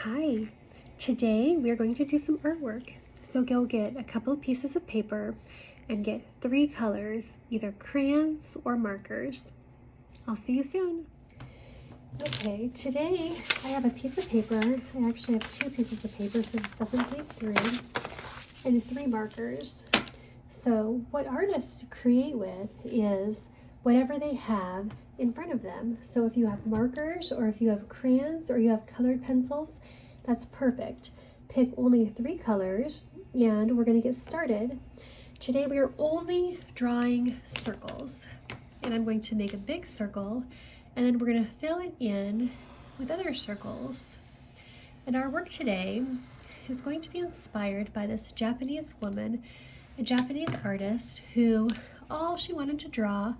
Hi, today we are going to do some artwork. So go get a couple of pieces of paper and get 3 colors, either crayons or markers. I'll see you soon. Okay, today I have a piece of paper. I actually have 2 pieces of paper, so this doesn't leave 3, and 3 markers. So what artists create with is whatever they have in front of them. So if you have markers, or if you have crayons, or you have colored pencils, that's perfect. Pick only 3 colors and we're going to get started. Today we are only drawing circles, and I'm going to make a big circle and then we're going to fill it in with other circles. And our work today is going to be inspired by this Japanese woman, a Japanese artist who all she wanted to draw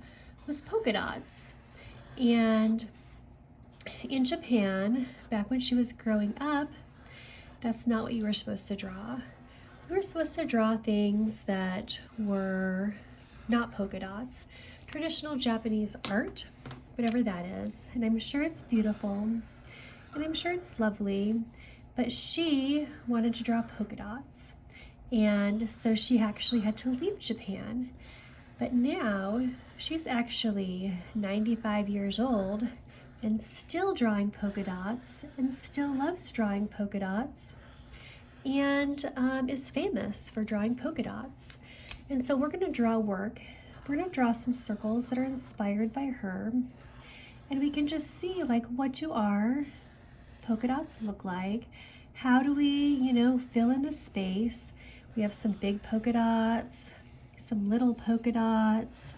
was polka dots. And in Japan, back when she was growing up, that's not what you were supposed to draw. You were supposed to draw things that were not polka dots, traditional Japanese art, whatever that is. And I'm sure it's beautiful, and I'm sure it's lovely, but she wanted to draw polka dots. And so she actually had to leave Japan. But now she's actually 95 years old and still drawing polka dots and still loves drawing polka dots and is famous for drawing polka dots. And so we're going to draw work. We're going to draw some circles that are inspired by her, and we can just see like what do our polka dots look like. How do we, fill in the space? We have some big polka dots, some little polka dots,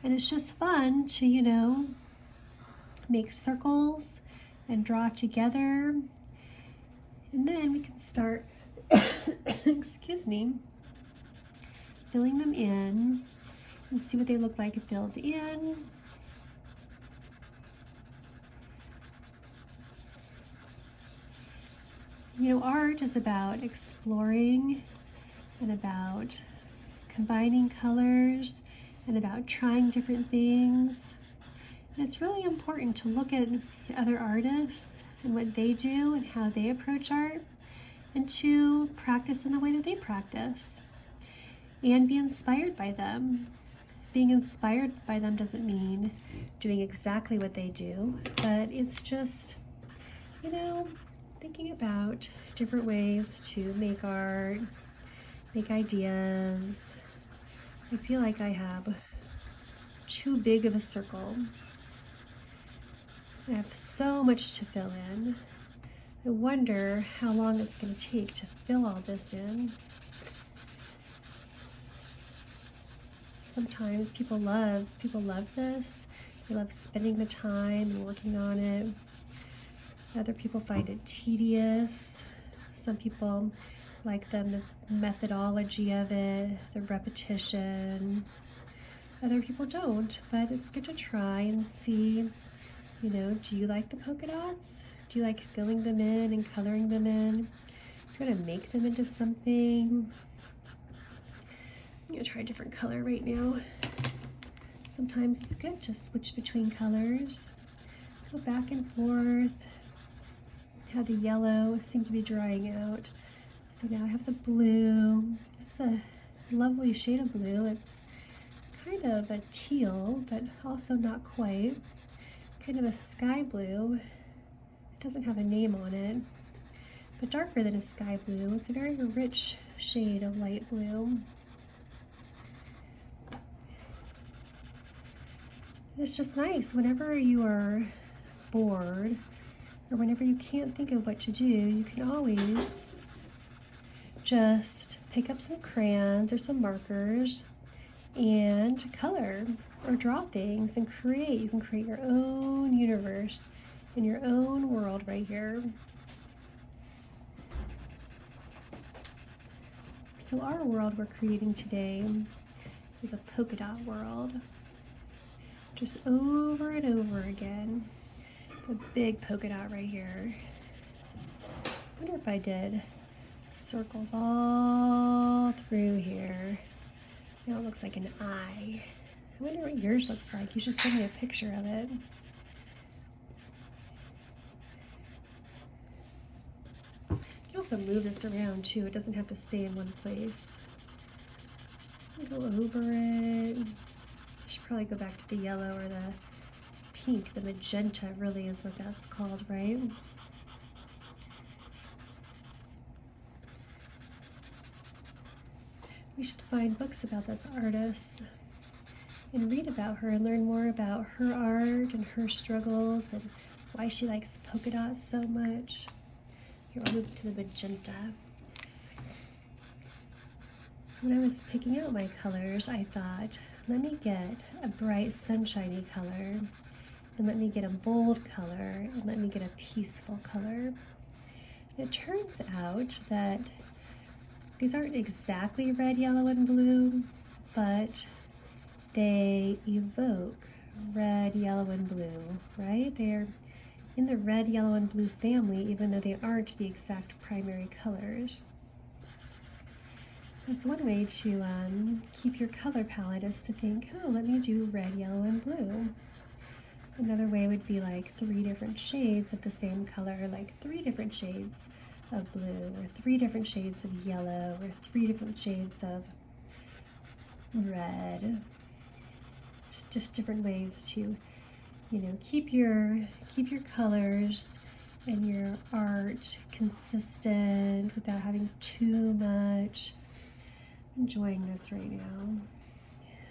and it's just fun to, make circles and draw together. And then we can start, excuse me, filling them in and see what they look like filled in. Art is about exploring and about combining colors and about trying different things. And it's really important to look at other artists and what they do and how they approach art, and to practice in the way that they practice and be inspired by them. Being inspired by them doesn't mean doing exactly what they do, but it's just, thinking about different ways to make art, make ideas. I feel like I have too big of a circle. I have so much to fill in. I wonder how long it's going to take to fill all this in. Sometimes people love this. They love spending the time and working on it. Other people find it tedious. Some people like the methodology of it, the repetition. Other people don't, but it's good to try and see, do you like the polka dots? Do you like filling them in and coloring them in? Do you want to make them into something? I'm going to try a different color right now. Sometimes it's good to switch between colors. Go back and forth. How the yellow seemed to be drying out. So now I have the blue. It's a lovely shade of blue. It's kind of a teal, but also not quite. Kind of a sky blue. It doesn't have a name on it, but darker than a sky blue. It's a very rich shade of light blue. It's just nice whenever you are bored or whenever you can't think of what to do, you can always just pick up some crayons or some markers and color or draw things and create. You can create your own universe in your own world right here. So our world we're creating today is a polka dot world. Just over and over again. A big polka dot right here. I wonder if I did circles all through here. Now it looks like an eye. I wonder what yours looks like. You should send me a picture of it. also move this around too. It doesn't have to stay in one place. Go over it. I should probably go back to the yellow or the pink. The magenta really is what that's called, right? We should find books about this artist and read about her and learn more about her art and her struggles and why she likes polka dots so much. Here, I'll move to the magenta. When I was picking out my colors, I thought, let me get a bright sunshiny color, and let me get a bold color, and let me get a peaceful color. And it turns out that these aren't exactly red, yellow, and blue, but they evoke red, yellow, and blue, right? They're in the red, yellow, and blue family, even though they aren't the exact primary colors. That's one way to keep your color palette, is to think, oh, let me do red, yellow, and blue. Another way would be like 3 different shades of the same color, like 3 different shades of blue, or 3 different shades of yellow, or 3 different shades of red. Just different ways to, you know, keep your colors and your art consistent without having too much. I'm enjoying this right now.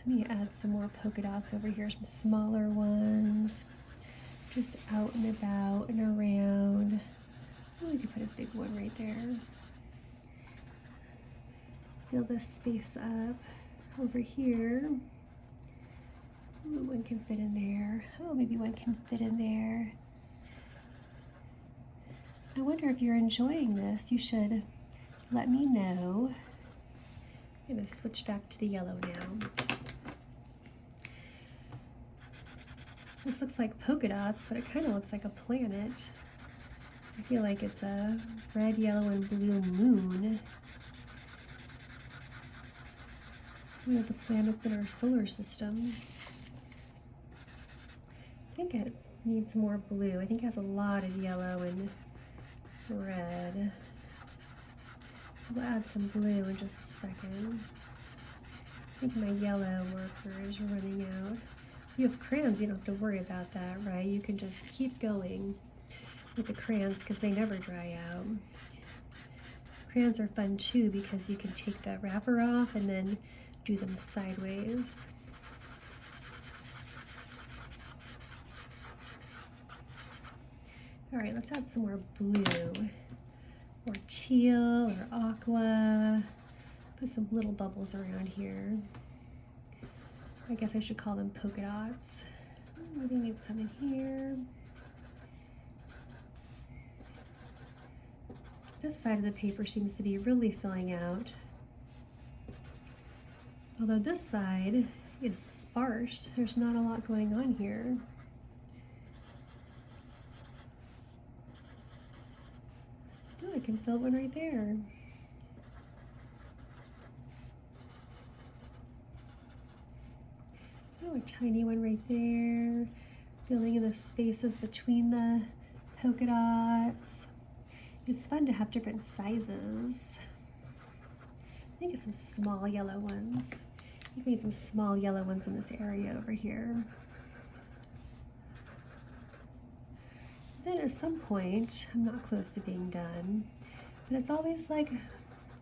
Let me add some more polka dots over here, some smaller ones, just out and about and around. Oh, we could put a big one right there. Fill this space up over here. Ooh, one can fit in there. Oh, maybe one can fit in there. I wonder if you're enjoying this. You should let me know. I'm going to switch back to the yellow now. This looks like polka dots, but it kind of looks like a planet. I feel like it's a red, yellow, and blue moon. One of the planets in our solar system. I think it needs more blue. I think it has a lot of yellow and red. We'll add some blue in just a second. I think my yellow marker is running out. If you have crayons, you don't have to worry about that, right? You can just keep going with the crayons because they never dry out. Crayons are fun too because you can take the wrapper off and then do them sideways. All right, let's add some more blue, or teal, or aqua. Put some little bubbles around here. I guess I should call them polka dots. Maybe need some in here. This side of the paper seems to be really filling out. Although this side is sparse, there's not a lot going on here. Oh, I can fill one right there. Oh, a tiny one right there. Filling in the spaces between the polka dots. It's fun to have different sizes. I think it's some small yellow ones. You can need some small yellow ones in this area over here. Then at some point, I'm not close to being done, but it's always like,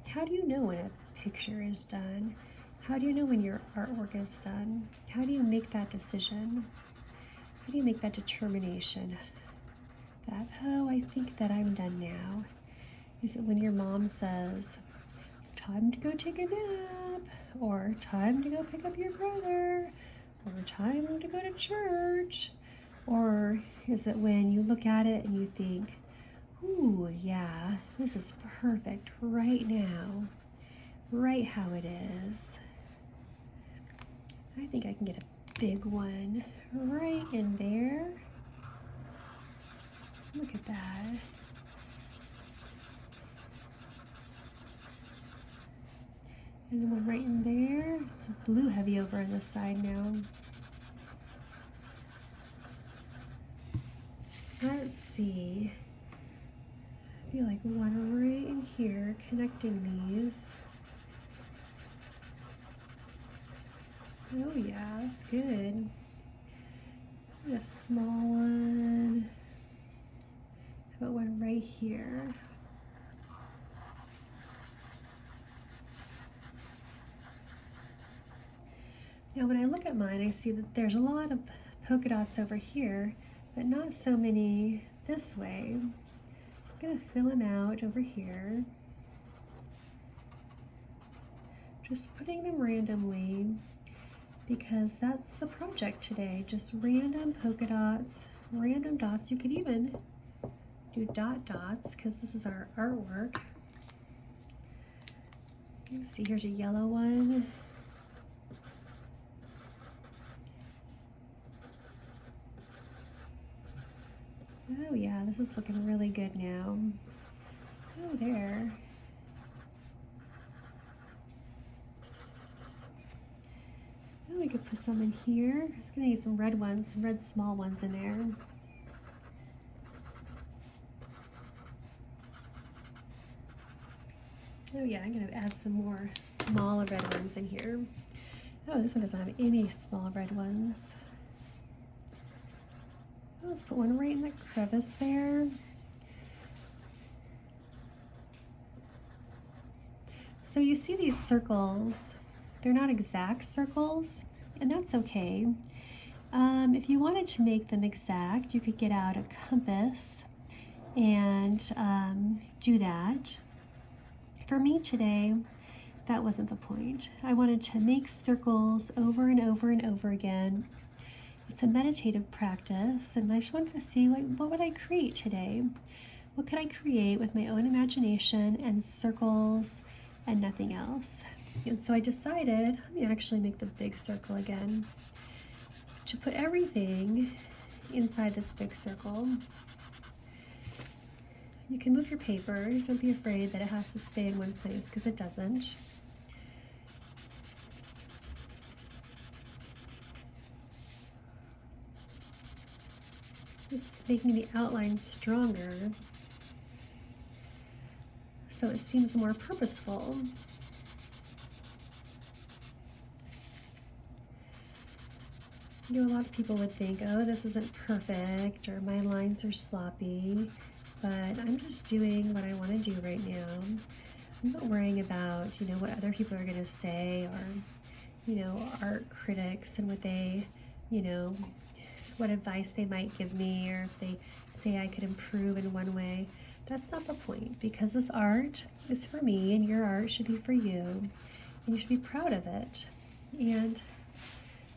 how do you know when a picture is done? How do you know when your artwork is done? How do you make that decision? How do you make that determination that, oh, I think that I'm done now? Is it when your mom says, time to go take a nap, or time to go pick up your brother, or time to go to church? Or is it when you look at it and you think, ooh, yeah, this is perfect right now, right how it is. I think I can get a big one right in there. Look at that. And then one right in there. It's blue heavy over on this side now. Let's see. Feel like one right in here, connecting these. Oh yeah, that's good. And a small one. How about one right here? Now when I look at mine, I see that there's a lot of polka dots over here, but not so many this way. I'm gonna fill them out over here. Just putting them randomly because that's the project today, just random polka dots, random dots. You could even do dot dots because this is our artwork. You can see here's a yellow one. Oh yeah, this is looking really good now. Oh, there. Oh, we could put some in here. It's gonna need some red ones, some red small ones in there. Oh yeah, I'm gonna add some more small red ones in here. Oh, this one doesn't have any small red ones. Let's put one right in the crevice there. So you see these circles, they're not exact circles, and that's okay. If you wanted to make them exact, you could get out a compass and do that. For me today, that wasn't the point. I wanted to make circles over and over and over again. It's a meditative practice, and I just wanted to see, like, what would I create today? What could I create with my own imagination and circles and nothing else? And so I decided, let me actually make the big circle again, to put everything inside this big circle. You can move your paper. Don't be afraid that it has to stay in one place, because it doesn't. This is making the outline stronger, so it seems more purposeful. You know, a lot of people would think, oh, this isn't perfect, or my lines are sloppy, but I'm just doing what I want to do right now. I'm not worrying about, you know, what other people are going to say, or, you know, art critics and what they, you know, what advice they might give me, or if they say I could improve in one way. That's not the point, because this art is for me, and your art should be for you, and you should be proud of it, and,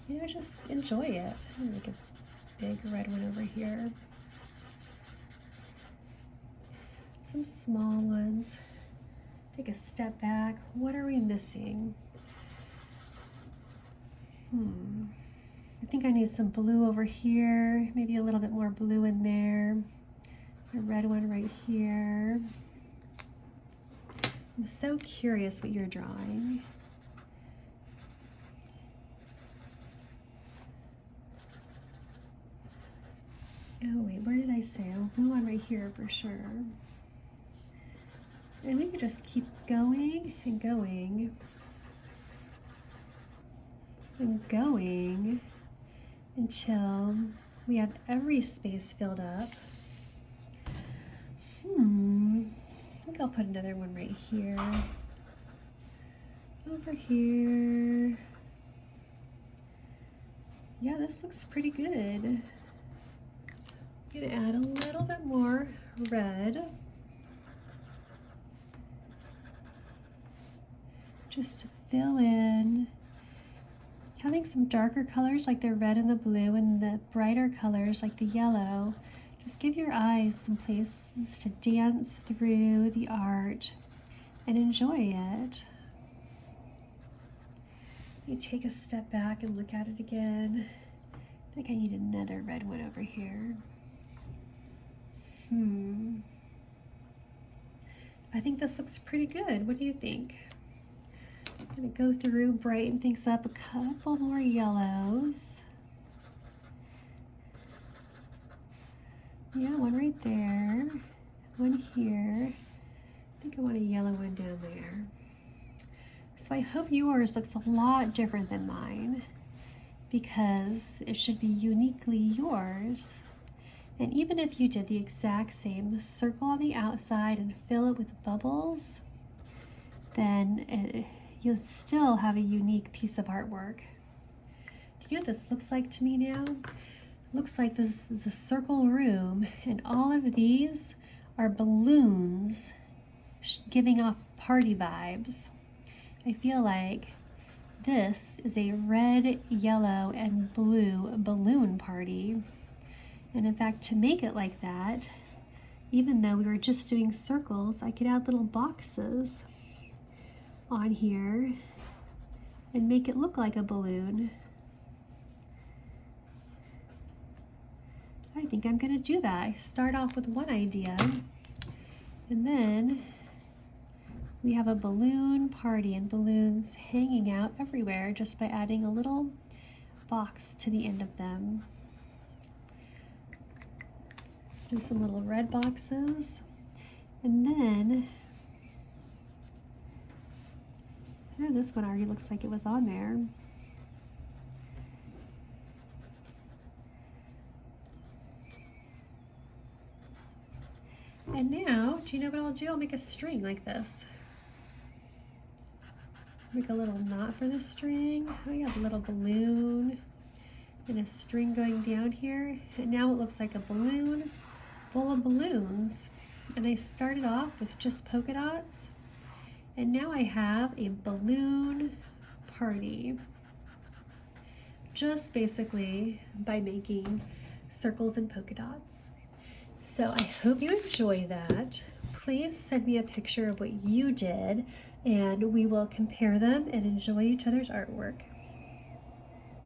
you know, just enjoy it. I'm gonna make a big red one over here. Some small ones. Take a step back. What are we missing? I think I need some blue over here, maybe a little bit more blue in there. A red one right here. I'm so curious what you're drawing. Oh wait, where did I say? I'll do one right here for sure. And we could just keep going and going and going until we have every space filled up. I think I'll put another one right here. Over here. Yeah, this looks pretty good. I'm gonna add a little bit more red. Just to fill in. Having some darker colors like the red and the blue, and the brighter colors like the yellow. Just give your eyes some places to dance through the art and enjoy it. You take a step back and look at it again. I think I need another red one over here. I think this looks pretty good. What do you think? I'm gonna go through, brighten things up, a couple more yellows. Yeah, one right there. one here. I think I want a yellow one down there. So I hope yours looks a lot different than mine, because it should be uniquely yours. And even if you did the exact same circle on the outside and fill it with bubbles, then you'll still have a unique piece of artwork. Do you know what this looks like to me now? It looks like this is a circle room, and all of these are balloons giving off party vibes. I feel like this is a red, yellow, and blue balloon party. And in fact, to make it like that, even though we were just doing circles, I could add little boxes on here and make it look like a balloon. I think I'm gonna do that. I start off with one idea, and then we have a balloon party and balloons hanging out everywhere just by adding a little box to the end of them. Do some little red boxes, and then this one already looks like it was on there. And now, do you know what I'll do? I'll make a string like this. Make a little knot for the string. I got a little balloon and a string going down here. And now it looks like a balloon full of balloons. And I started off with just polka dots. And now I have a balloon party. Just basically by making circles and polka dots. So I hope you enjoy that. Please send me a picture of what you did, and we will compare them and enjoy each other's artwork.